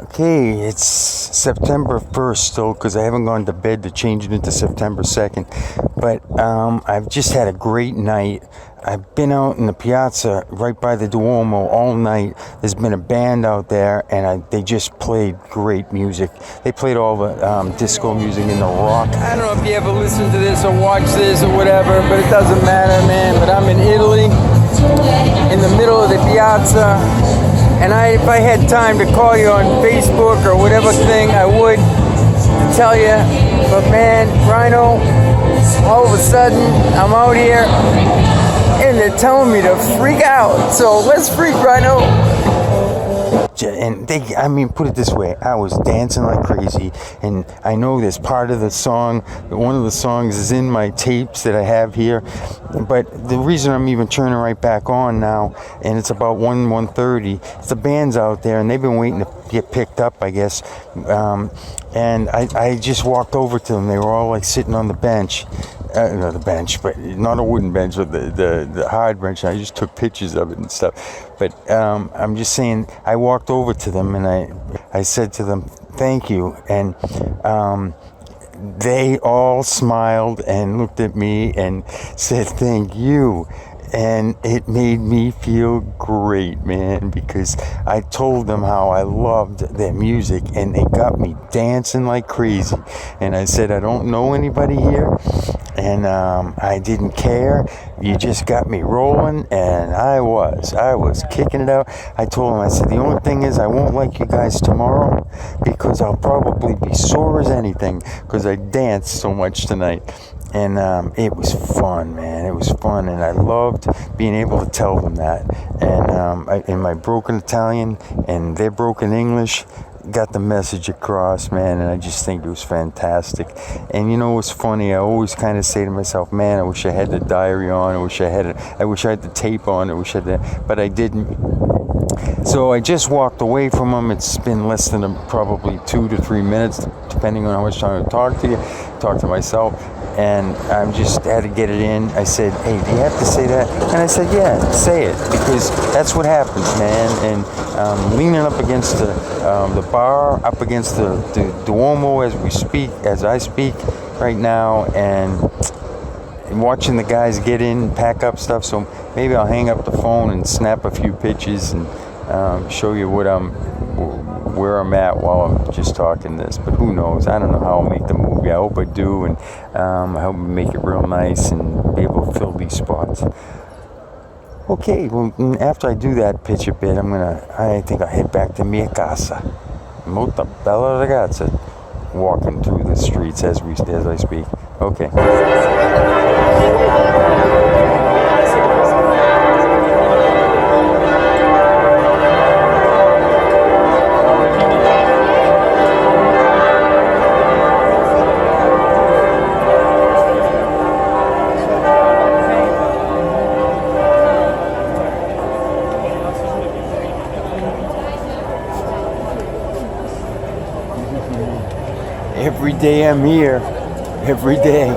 Okay, it's September 1st still because I haven't gone to bed to change it into September 2nd. But I've just had a great night. I've been out in the piazza right by the Duomo all night. There's been a band out there, and they just played great music. They played all the disco music and the rock. I don't know if you ever listen to this or watch this or whatever, but it doesn't matter, man. But I'm in Italy, in the middle of the piazza. And if I had time to call you on Facebook or whatever thing, I would to tell you. But man, Rhino, all of a sudden, I'm out here and they're telling me to freak out. So let's freak, Rhino. And put it this way, I was dancing like crazy, and I know there's part of the song, one of the songs is in my tapes that I have here, but the reason I'm even turning right back on now, and it's about 1:30, the band's out there, and they've been waiting to get picked up, I guess, and I just walked over to them. They were all like sitting on the bench, not the bench, but not a wooden bench, but the hard bench. I just took pictures of it and stuff. But I'm just saying, I walked over to them and I said to them, thank you. And they all smiled and looked at me and said, thank you. And it made me feel great, man, because I told them how I loved their music, and they got me dancing like crazy. And I said, I don't know anybody here, and I didn't care. You just got me rolling, and I was kicking it out. I told them, I said, the only thing is I won't like you guys tomorrow because I'll probably be sore as anything because I danced so much tonight. And it was fun, man. It was fun, and I loved being able to tell them that. And in my broken Italian and their broken English, got the message across, man. And I just think it was fantastic. And you know what's funny? I always kind of say to myself, man, I wish I had the diary on. I wish I had the tape on. But I didn't. So I just walked away from them. It's been less than probably 2 to 3 minutes, depending on how much time I talk to myself. And I just had to get it in. I said, hey, do you have to say that? And I said, yeah, say it, because that's what happens, man. And leaning up against the bar, up against the Duomo as I speak right now, and watching the guys get in and pack up stuff. So maybe I'll hang up the phone and snap a few pictures and show you where I'm at while I'm just talking this. But who knows? I don't know how I'll make the movie. I hope I do, and I hope we make it real nice and be able to fill these spots. Okay, well, after I do that pitch a bit, I think I'll head back to mia casa. Molto bella ragazza. Walking through the streets as I speak. Okay. Every day I'm here, every day.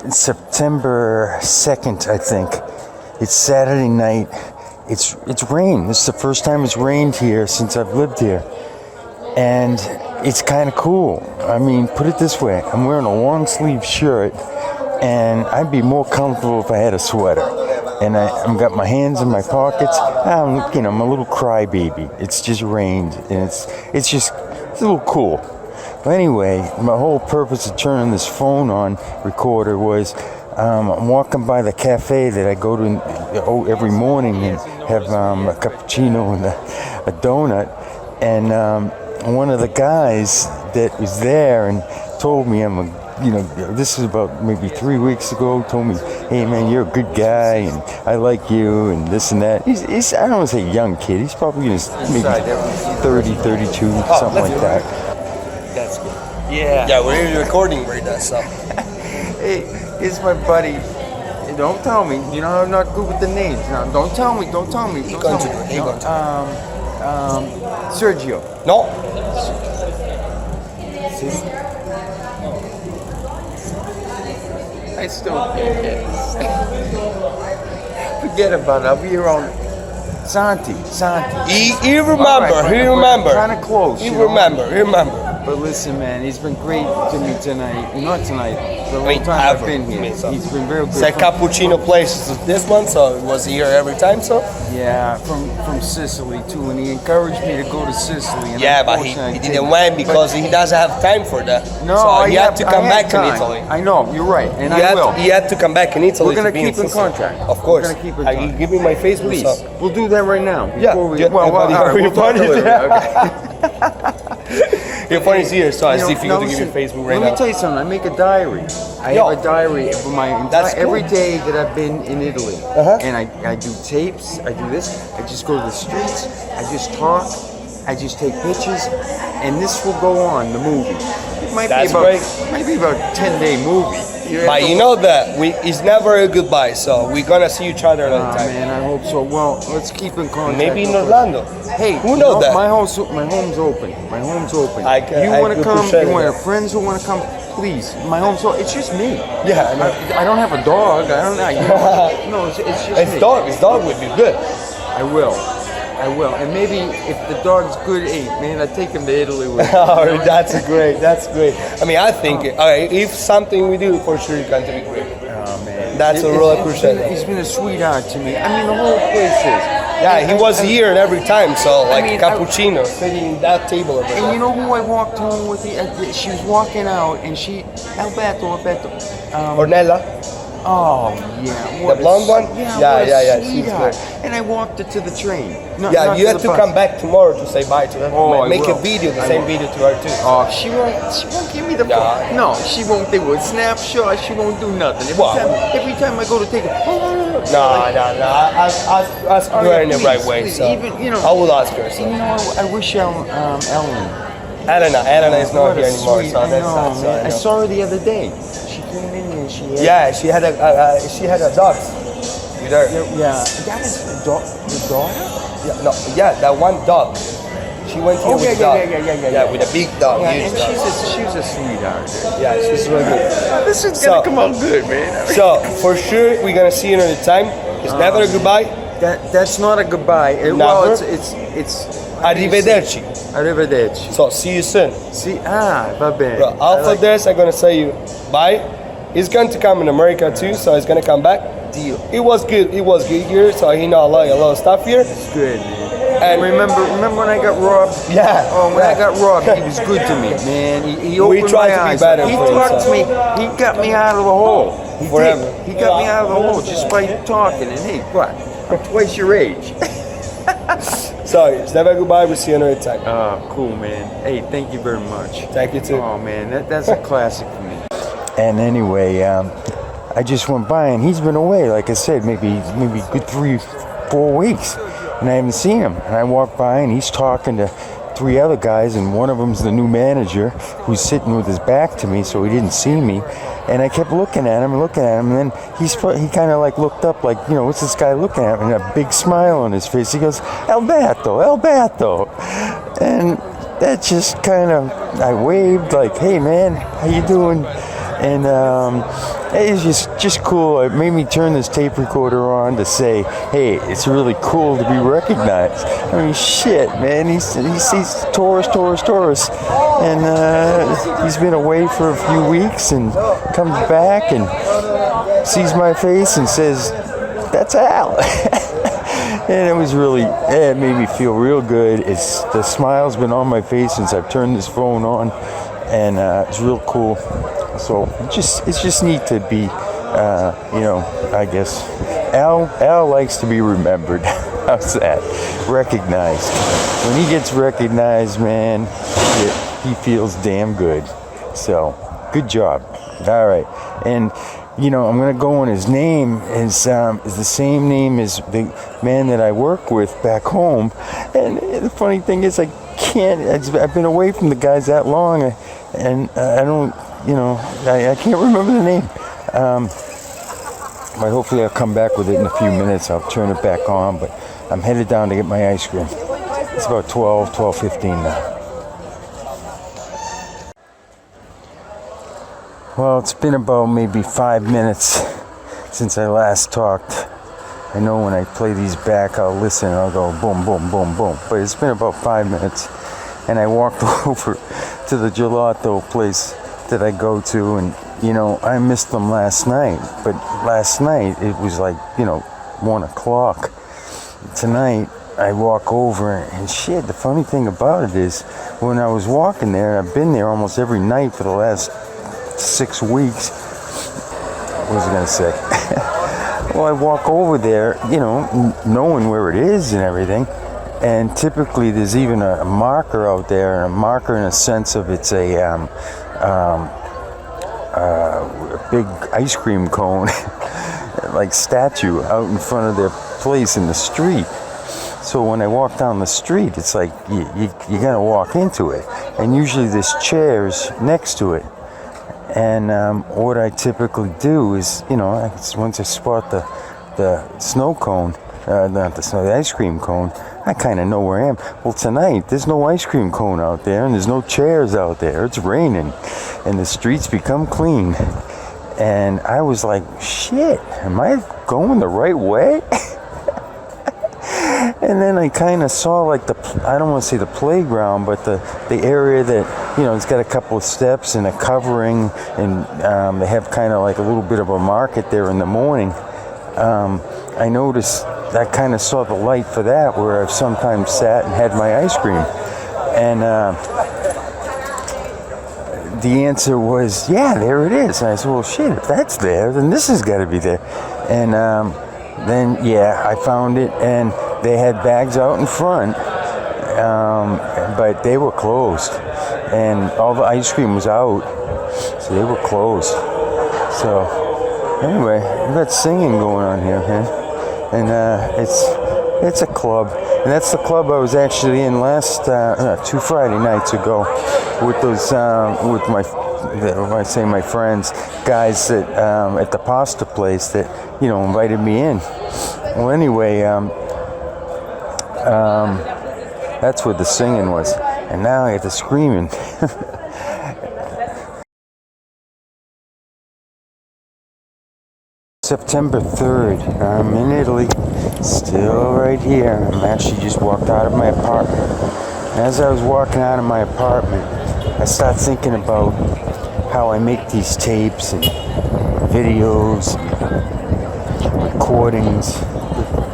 It's September 2nd, I think. It's Saturday night. It's rain. This is the first time it's rained here since I've lived here. And it's kind of cool. I mean, put it this way. I'm wearing a long sleeve shirt, and I'd be more comfortable if I had a sweater. And I've got my hands in my pockets. I'm a little crybaby. It's just rained, and it's a little cool. But anyway, my whole purpose of turning this phone on recorder was I'm walking by the cafe that I go to every morning and have a cappuccino and a donut. And one of the guys that was there and told me this is about maybe 3 weeks ago, told me, hey man, you're a good guy and I like you and this and that. He's I don't want to say young kid, he's probably in his maybe 30, 32, something like that. That's good. Yeah. Yeah, we're recording right now, so. Hey, it's my buddy. Don't tell me, I'm not good with the names. No, don't tell me. Sergio. No. I still can't. Forget about it. I'll be here on Santi. He remember. He remember. Kind of close. He remember. But listen, man, he's been great to me tonight. Not tonight. The whole mean, time ever. I've been here. I mean, so- He's been very good. It's a cappuccino place this one, so it was here every time, so? Yeah, from Sicily too, and he encouraged me to go to Sicily. And Yeah, but he didn't went because he doesn't have time for that. No, so he had to come I had back time. in Italy. I know, you're right, and I will. He had to come back in Italy. We're gonna to be keep in Sicily. contact. Of course. We're gonna keep in You contact. give me my Facebook. Please, So. we'll do that right now. Yeah. Before we, Yeah, well, everybody- all right, we'll talk everybody- later, okay. Your phone is here, so I You know, see if you now go to give listen, me Facebook right Let now. me tell you something. I make a diary. I Yo. have a diary for my That's entire cool. every day that I've been in Italy. Uh-huh. And I do tapes. I do this. I just go to the streets. I just talk. I just take pictures, and this will go on the movie. It might That's be about great. might be about a 10-day movie. But you know that it's never a goodbye, so we're gonna see each other another time. Man, I hope so. Well, let's keep in contact. Maybe in Orlando. Hey, Who you knows know, that? My home's open. My home's open. I can- you I want to could come? appreciate You want that. your friends who want to come? Please, my home's open. It's just me. Yeah, I know. I don't have a dog. I don't know. You know no, it's just His me. dog would be good. I will. And maybe if the dog's good, man, I take him to Italy with me. Oh, that's great. I mean, I think if something we do, for sure, it's going to be great. Oh man, That's a real appreciate. He's been a sweetheart to me. I mean, the whole place is. Yeah, he was here and every time, so like mean, cappuccino sitting in that table over And there. you know who I walked home with? She was walking out, and Alberto. Ornella, Oh yeah, the blonde one. Yeah, Yeah. She's sweetheart. good. And I walked her to the train. No, Yeah, not you to have the to bus. come back tomorrow to say bye to her. Oh, I Make a will. video, the I same will. video to her too. Oh, she won't give me the Nah. phone. No, she won't do a snapshot. She won't do nothing. Wow. Every time I go to take it, No. Ask her in the right way. please, So even, you know, I will ask her. So. You know, I wish Ellen. Elena is not What a here anymore, sweet- so I that's know, not so. man. I I know. saw her the other day. She came in here and she had. Yeah, she had a dog. You there? Yeah. That is the daughter. Yeah, that one dog. She went here Oh, with yeah, the dog. yeah. With a big dog. Yeah, huge and dog. she's a sweetheart. Yeah, she's really good. This is So- gonna come out good, man. So for sure we're gonna see you another time. It's never a goodbye. That's not a goodbye. Well, Never? it's. Arrivederci. Arrivederci. So see you soon. See, va bene. Bro, after this I'm gonna say you bye. He's going to come in America too, so he's gonna come back. Deal. It was good here, so he know a lot of stuff here. Good, man. And Remember when I got robbed? Yeah. Oh, when I got robbed, he was good to me, man. He opened tried my to be eyes. better He for you, talked so. to me. He got me out of the hole. He did. Forever. He got me out of the hole just by talking. And hey, what? I'm twice your age. so it's never goodbye. We'll see you another time. Oh, cool, man. Hey, thank you very much. Thank you too. Oh man, that's a classic for me. And anyway, I just went by, and he's been away, like I said, maybe good 3-4 weeks, and I haven't seen him. And I walked by, and he's talking to 3 other guys, and one of them's the new manager, who's sitting with his back to me, so he didn't see me. And I kept looking at him, and then he kind of like looked up, like, you know, what's this guy looking at? And a big smile on his face. He goes, Alberto, and that just kind of, I waved like, hey man, how you doing? And it was just cool. It made me turn this tape recorder on to say, hey, it's really cool to be recognized. I mean, shit, man. He sees tourists. And he's been away for a few weeks and comes back and sees my face and says, that's Al. And it was really, it made me feel real good. The smile's been on my face since I've turned this phone on. And it's real cool. So it's just neat to be, you know, I guess. Al likes to be remembered. How's that? Recognized. When he gets recognized, man, he feels damn good. So, good job. All right. And, you know, I'm going to go on his name is the same name as the man that I work with back home. And the funny thing is, I've been away from the guys that long, and I don't, you know, I can't remember the name. But hopefully I'll come back with it in a few minutes. I'll turn it back on, but I'm headed down to get my ice cream. It's about 12:15 now. Well, it's been about maybe 5 minutes since I last talked. I know when I play these back, I'll listen and I'll go boom, boom, boom, boom. But it's been about 5 minutes, and I walked over to the gelato place that I go to, and I missed them last night. But last night it was like 1 o'clock. Tonight I walk over, and shit. The funny thing about it is, when I was walking there, I've been there almost every night for the last 6 weeks. What was I gonna say? Well, I walk over there, knowing where it is and everything. And typically there's even a marker out there, and a marker in a sense of it's a big ice cream cone, like statue out in front of their place in the street. So when I walk down the street, it's like you're gonna walk into it. And usually there's chairs next to it. And what I typically do is, once I spot the snow cone, not the snow, the ice cream cone, I kind of know where I am. Well, tonight, there's no ice cream cone out there, and there's no chairs out there. It's raining, and the streets become clean. And I was like, shit, am I going the right way? And then I kind of saw like I don't want to say the playground, but the area that, it's got a couple of steps and a covering, and they have kind of like a little bit of a market there in the morning. I noticed, I kind of saw the light for that, where I've sometimes sat and had my ice cream. And the answer was, yeah, there it is. And I said, well, shit, if that's there, then this has got to be there. And then, yeah, I found it, and they had bags out in front, but they were closed, and all the ice cream was out, so they were closed. So anyway, we got singing going on here, man, and it's a club, and that's the club I was actually in last 2 Friday nights ago with those with my friends, guys that at the pasta place that invited me in. Well, anyway. That's where the singing was, and now I get the screaming. September 3rd, I'm in Italy, still right here. I'm actually just walked out of my apartment. And as I was walking out of my apartment, I started thinking about how I make these tapes and videos and recordings.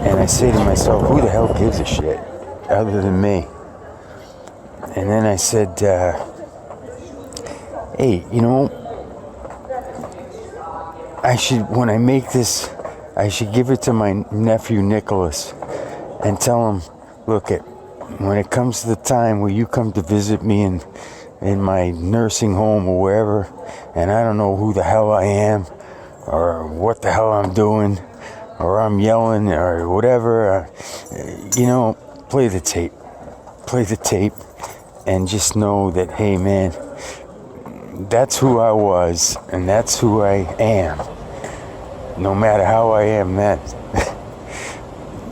And I say to myself, who the hell gives a shit other than me? And then I said, hey, when I make this, I should give it to my nephew Nicholas and tell him, look, when it comes to the time where you come to visit me in my nursing home or wherever, and I don't know who the hell I am or what the hell I'm doing, or I'm yelling or whatever, play the tape, and just know that, hey man, that's who I was, and that's who I am, no matter how I am then.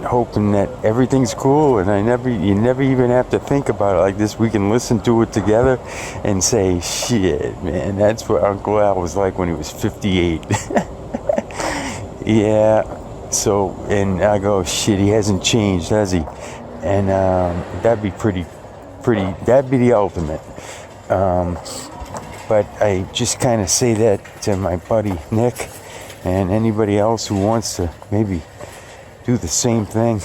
Hoping that everything's cool, and you never even have to think about it like this. We can listen to it together and say, shit, man, that's what Uncle Al was like when he was 58. Yeah. So, and I go, shit, he hasn't changed, has he? And that'd be that'd be the ultimate. But I just kind of say that to my buddy Nick, and anybody else who wants to maybe do the same thing.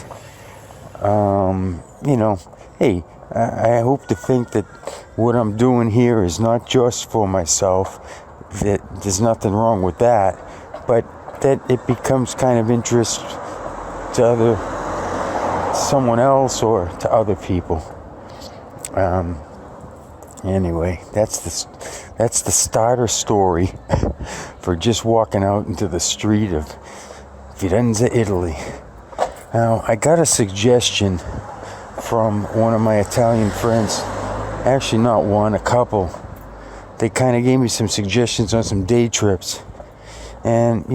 Hey, I hope to think that what I'm doing here is not just for myself, that there's nothing wrong with that, but that it becomes kind of interest to someone else or to other people. Anyway, that's the starter story for just walking out into the street of Firenze, Italy. Now, I got a suggestion from one of my Italian friends. Actually, not one, a couple. They kind of gave me some suggestions on some day trips. And,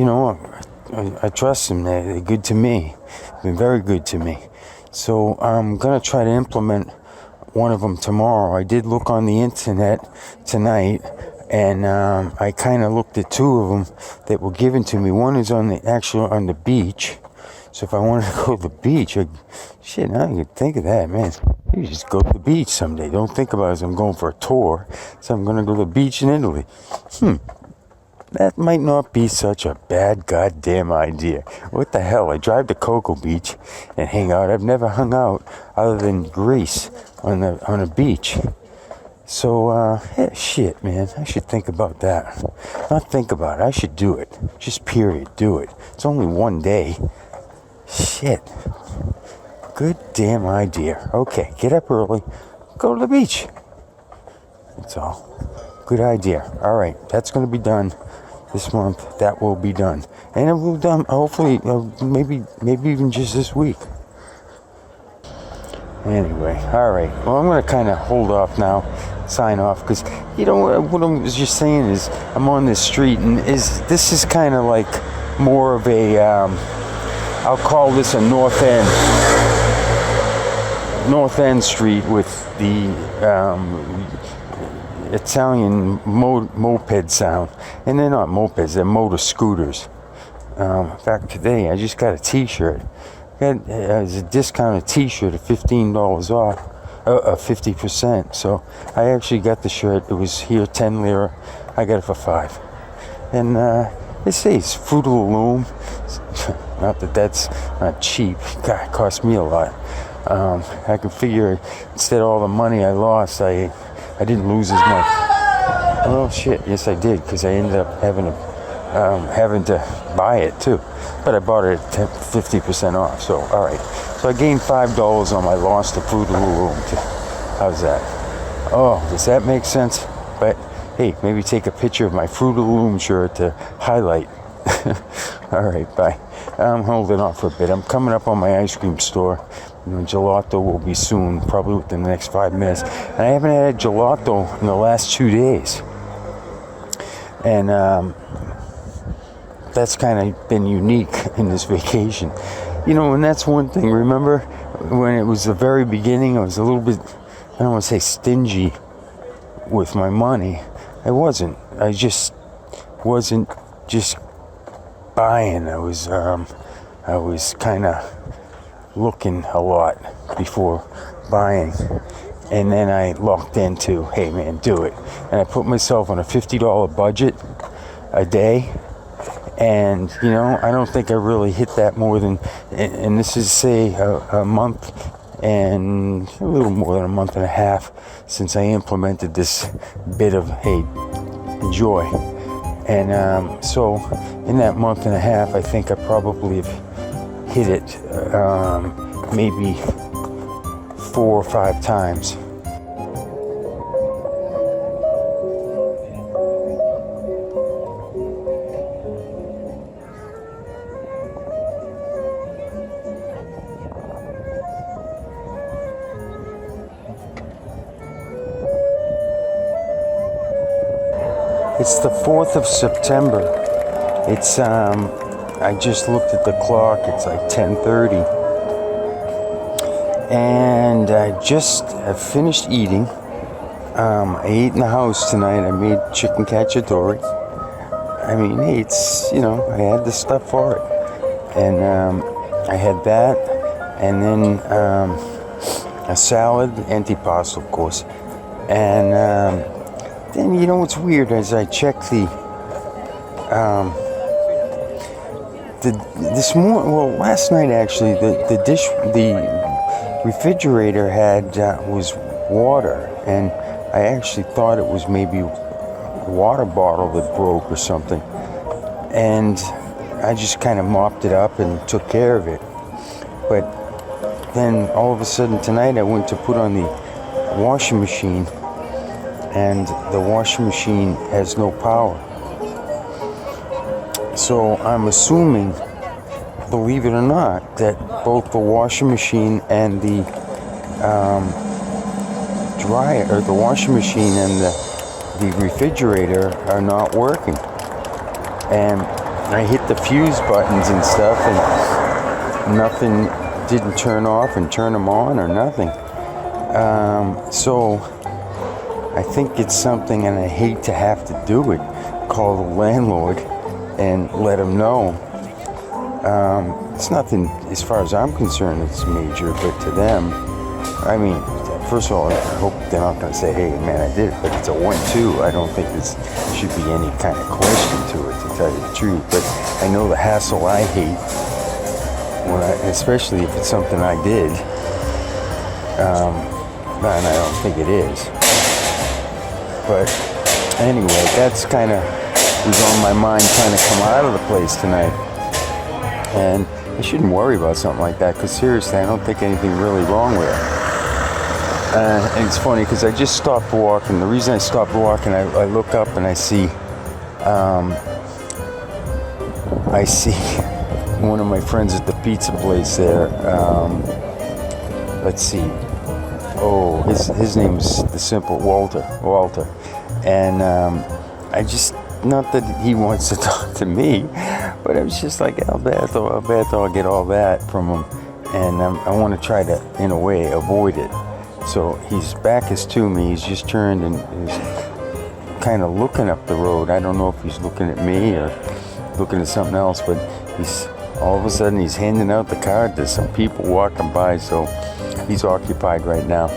I trust them. They're good to me. They've been very good to me. So I'm going to try to implement one of them tomorrow. I did look on the internet tonight, and I kind of looked at two of them that were given to me. One is on the beach. So if I wanted to go to the beach, shit, now you could think of that, man. You just go to the beach someday. Don't think about it as I'm going for a tour. So I'm going to go to the beach in Italy. That might not be such a bad goddamn idea. What the hell? I drive to Cocoa Beach and hang out. I've never hung out other than Greece on a beach. So, shit, man. I should think about that. Not think about it. I should do it. Just period. Do it. It's only one day. Shit. Good damn idea. Okay, get up early. Go to the beach. That's all. Good idea. All right, that's going to be done this month. That will be done. And it will be done, hopefully, maybe even just this week. Anyway, all right. Well, I'm going to kind of hold off now, sign off, because, you know, what I was just saying is I'm on this street, and this is kind of like more of a, I'll call this a North End street with the Italian moped sound. And they're not mopeds, they're motor scooters. In fact, today I just got a t-shirt. Got a discounted t-shirt at $15 off, 50%. So I actually got the shirt. It was here 10 lira. I got it for 5. And they say it's Fruit of the Loom. Not that that's not cheap. God, it cost me a lot. I can figure instead of all the money I lost, I didn't lose as much. Oh shit, yes I did, because I ended up having to buy it too. But I bought it at 50% off, so alright. So I gained $5 on my loss to Fruit of the Loom. How's that? Oh, does that make sense? But hey, maybe take a picture of my Fruit of the Loom shirt to highlight. Alright, bye. I'm holding off for a bit. I'm coming up on my ice cream store. Gelato will be soon, probably within the next 5 minutes. And I haven't had a gelato in the last 2 days. And that's kind of been unique in this vacation. And that's one thing. Remember when it was the very beginning, I was a little bit, I don't want to say stingy with my money. I wasn't. I just wasn't just buying. I was kind of looking a lot before buying, and then I locked into, hey man, do it. And I put myself on a $50 budget a day, and I don't think I really hit that more than, and this is say a month and a little more than a month and a half since I implemented this bit of, hey, enjoy. And so in that month and a half, I think I probably have hit it maybe 4 or 5 times. It's the 4th of September. It's, I just looked at the clock, it's like 10:30. And I just have finished eating. I ate in the house tonight. I made chicken cacciatore. I mean, it's, I had the stuff for it. And I had that, and then a salad, antipasto, of course. And then, what's weird is I check last night actually, the refrigerator was water, and I actually thought it was maybe a water bottle that broke or something, and I just kind of mopped it up and took care of it. But then all of a sudden tonight I went to put on the washing machine, and the washing machine has no power. So I'm assuming, believe it or not, that both the washing machine and the dryer, or the washing machine and the refrigerator are not working. And I hit the fuse buttons and stuff, and nothing didn't turn off and turn them on or nothing. So I think it's something, and I hate to have to do it, call the landlord and let him know. It's nothing, as far as I'm concerned, it's major, but to them, I mean, first of all, I hope they're not going to say, hey, man, I did it, but it's a 1-2. I don't think there should be any kind of question to it, to tell you the truth. But I know the hassle I hate, especially if it's something I did, and I don't think it is. But anyway, that's kind of was on my mind trying to come out of the place tonight. And I shouldn't worry about something like that, because seriously, I don't think anything really wrong with it. And it's funny because I just stopped walking. The reason I stopped walking, I look up and I see one of my friends at the pizza place there. Let's see. Oh, his name's the simple Walter. And I just, not that he wants to talk to me, but I was just like, Alberto, I'll get all that from him. And I want to try to, in a way, avoid it. So his back is to me. He's just turned and is kind of looking up the road. I don't know if he's looking at me or looking at something else, but he's all of a sudden he's handing out the card to some people walking by. So he's occupied right now.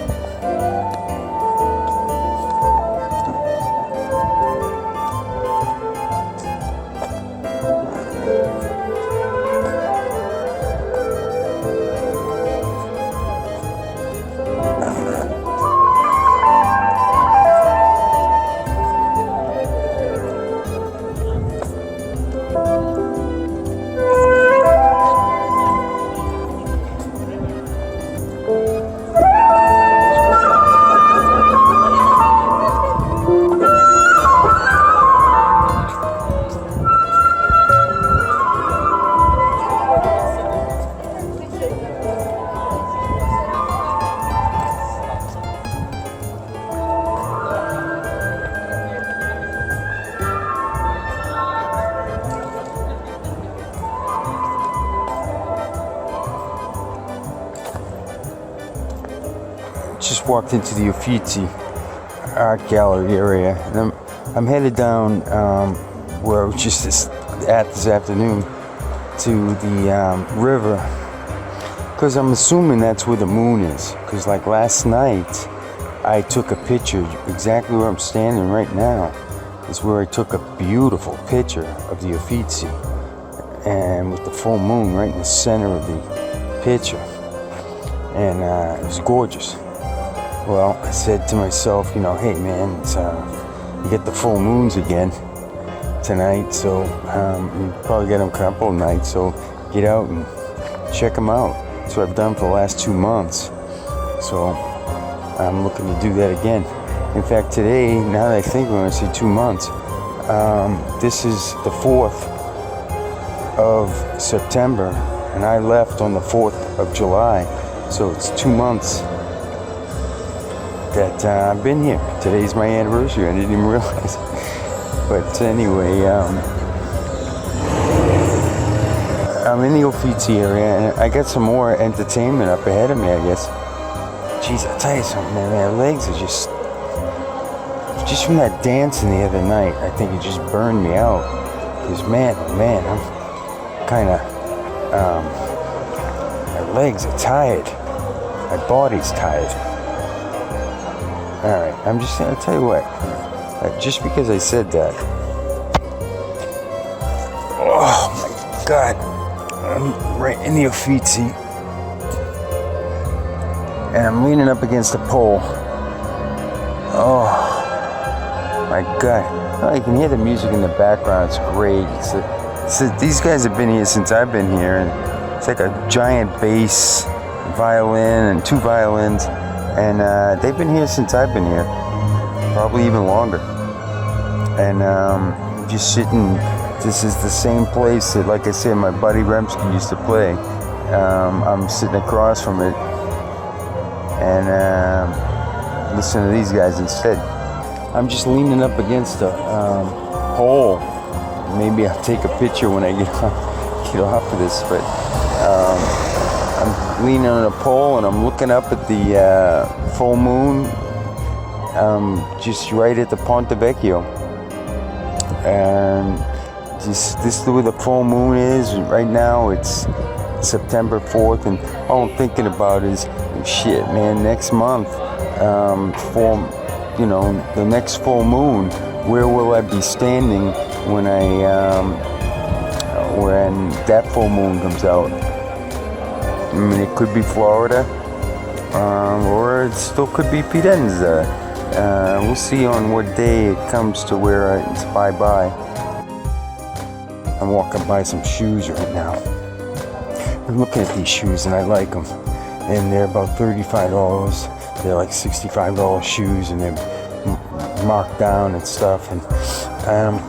Just walked into the Uffizi art gallery area, and I'm headed down where I was just this afternoon to the river, because I'm assuming that's where the moon is. Because like last night, I took a picture exactly where I'm standing right now. Is where I took a beautiful picture of the Uffizi, and with the full moon right in the center of the picture, and it was gorgeous. Well, I said to myself, hey man, you get the full moons again tonight, so you probably get them a couple of nights, so get out and check them out. That's what I've done for the last 2 months, so I'm looking to do that again. In fact, today, now that I think when I say 2 months, this is the 4th of September, and I left on the 4th of July, so it's 2 months that I've been here. Today's my anniversary. I didn't even realize it. But anyway, I'm in the Uffizi area, and I got some more entertainment up ahead of me, I guess. Jeez, I'll tell you something, man. My legs are just from that dancing the other night. I think it just burned me out. Because man, I'm kind of, my legs are tired. My body's tired. Alright, I'm just going to tell you what, just because I said that, oh my God, I'm right in the Uffizi, and I'm leaning up against a pole. Oh my God, oh, you can hear the music in the background, it's great. These guys have been here since I've been here, and it's like a giant bass, violin, and 2 violins. And they've been here since I've been here, probably even longer. And just sitting, this is the same place that, like I said, my buddy Remsky used to play. I'm sitting across from it and listening to these guys instead. I'm just leaning up against a pole. Maybe I'll take a picture when I get off of this, but I'm leaning on a pole and I'm looking up at the full moon just right at the Ponte Vecchio. And just this is where the full moon is. Right now it's September 4th, and all I'm thinking about is, shit, man, next month, for, you know, the next full moon, where will I be standing when when that full moon comes out? I mean, it could be Florida, or it still could be Firenze. We'll see on what day it comes to where it's bye-bye. I'm walking by some shoes right now. I'm looking at these shoes and I like them. And they're about $35. They're like $65 shoes, and they're marked down and stuff. And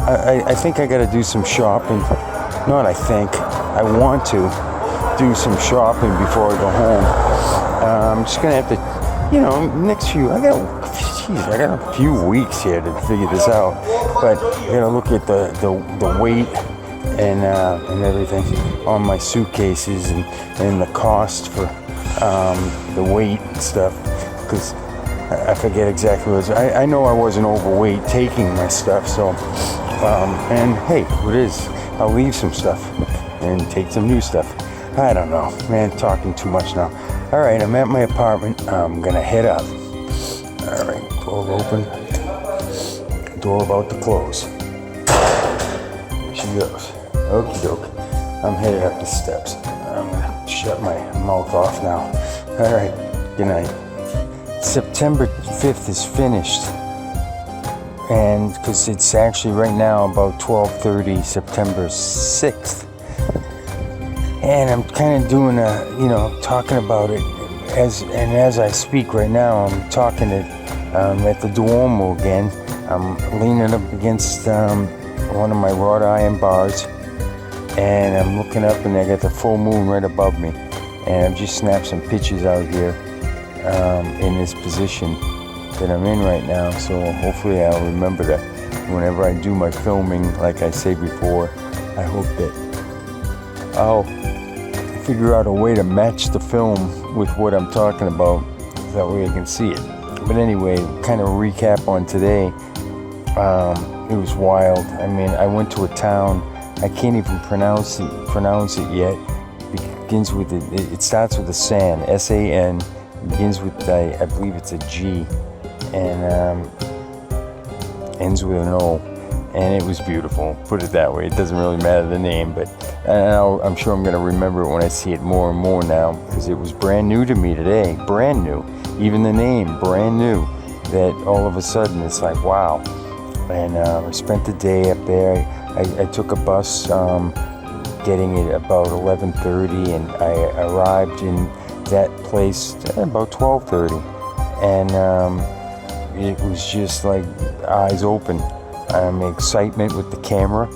I think I got to do some shopping. Not I think. I want to do some shopping before I go home. I'm just going to have to, you know, I got a few weeks here to figure this out. But I got to look at the weight and everything on my suitcases, and the cost for the weight and stuff, because I forget exactly what it was. I know I wasn't overweight taking my stuff, so and hey, what is, I'll leave some stuff and take some new stuff. I don't know, man, talking too much now. All right, I'm at my apartment. I'm gonna head up. All right, door open, door about to close. Here she goes. Okie doke. I'm headed up the steps. I'm gonna shut my mouth off now. All right, good night. September 5th is finished, and because it's actually right now about 12:30, September 6th, and I'm kind of doing talking about it as I speak right now. I'm talking at the Duomo again. I'm leaning up against one of my wrought iron bars, and I'm looking up, and I got the full moon right above me, and I've just snapped some pictures out here in this position that I'm in right now. So hopefully I'll remember that whenever I do my filming. Like I say before, I hope that I'll figure out a way to match the film with what I'm talking about, that way I can see it. But anyway, kind of recap on today. It was wild. I mean, I went to a town, I can't even pronounce it yet. It starts with a San, S-A-N, begins with I believe it's a G, and ends with an O, and it was beautiful. Put it that way. It doesn't really matter the name, but I'm sure I'm going to remember it when I see it more and more now, because it was brand new to me today. Brand new. Even the name, brand new. That all of a sudden it's like, wow. And I spent the day up there. I took a bus getting it about 11:30, and I arrived in that place about 12:30, and it was just like eyes open. Excitement with the camera.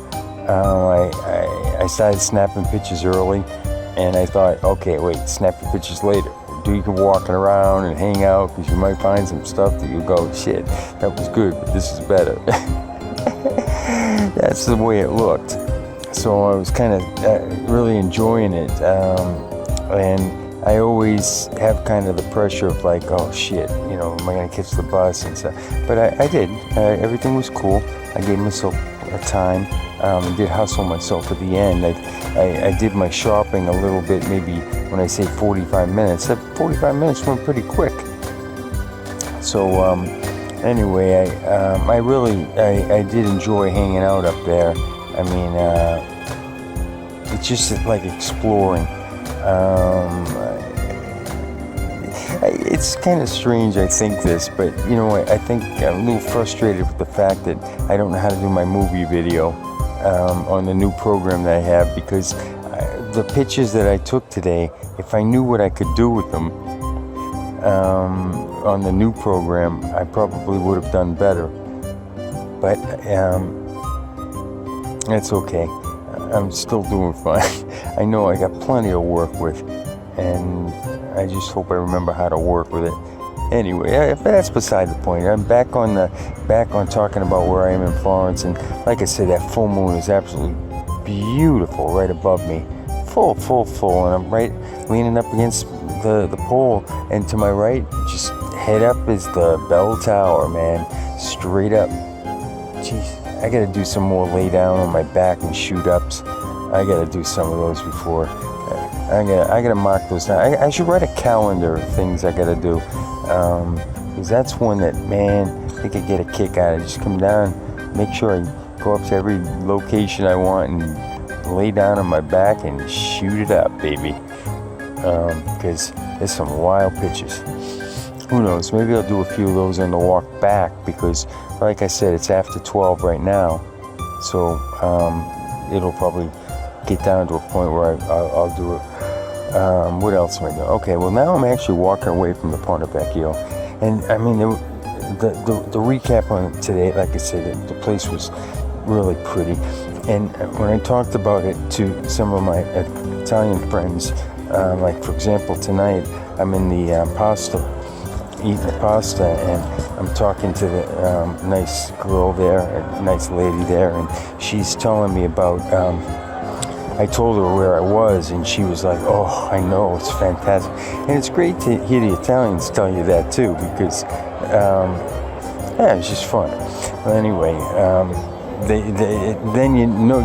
I started snapping pictures early, and I thought, okay, wait, snap your pictures later. You can walking around and hang out, because you might find some stuff that you go, shit, that was good, but this is better. That's the way it looked. So I was kind of really enjoying it, and I always have kind of the pressure of like, oh shit, am I gonna catch the bus and stuff? But I did. Everything was cool. I gave myself a time. Did hustle myself at the end. I did my shopping a little bit, maybe when I say 45 minutes. That 45 minutes went pretty quick. So anyway, I did enjoy hanging out up there. I mean, it's just like exploring. It's kind of strange, I think this, but I think I'm a little frustrated with the fact that I don't know how to do my movie video on the new program that I have, because the pictures that I took today, if I knew what I could do with them on the new program, I probably would have done better. But that's okay. I'm still doing fine. I know I got plenty of work with, and I just hope I remember how to work with it. Anyway, that's beside the point. I'm back on talking about where I am in Florence, and like I said, that full moon is absolutely beautiful right above me, full, and I'm right leaning up against the pole, and to my right, just head up is the bell tower, man. Straight up. Jeez, I gotta do some more lay down on my back and shoot ups. I gotta do some of those before. I gotta mark those down. I should write a calendar of things I gotta do. Because that's one that, man, I could get a kick out of. Just come down, make sure I go up to every location I want and lay down on my back and shoot it up, baby. Because there's some wild pitches. Who knows, maybe I'll do a few of those on the walk back, because like I said, it's after 12 right now, so it'll probably get down to a point where I'll do it. What else am I doing? Okay, well, now I'm actually walking away from the Ponte Vecchio, and I mean, the recap on today, like I said, the place was really pretty, and when I talked about it to some of my Italian friends, like for example tonight I'm in the eating the pasta, and I'm talking to the nice girl there, a nice lady there, and she's telling me about I told her where I was, and she was like, oh, I know, it's fantastic. And it's great to hear the Italians tell you that too, because yeah, it's just fun. Well, anyway, then you know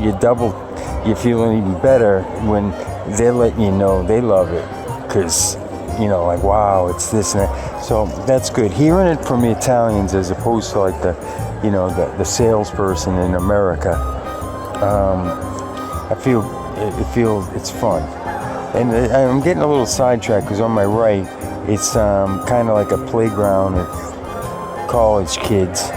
you're feeling even better when they're letting you know they love it, because you know, like, wow, it's this and that. So that's good. Hearing it from the Italians as opposed to like the salesperson in America, I feel it's fun. And I'm getting a little sidetracked because on my right, it's kind of like a playground of college kids.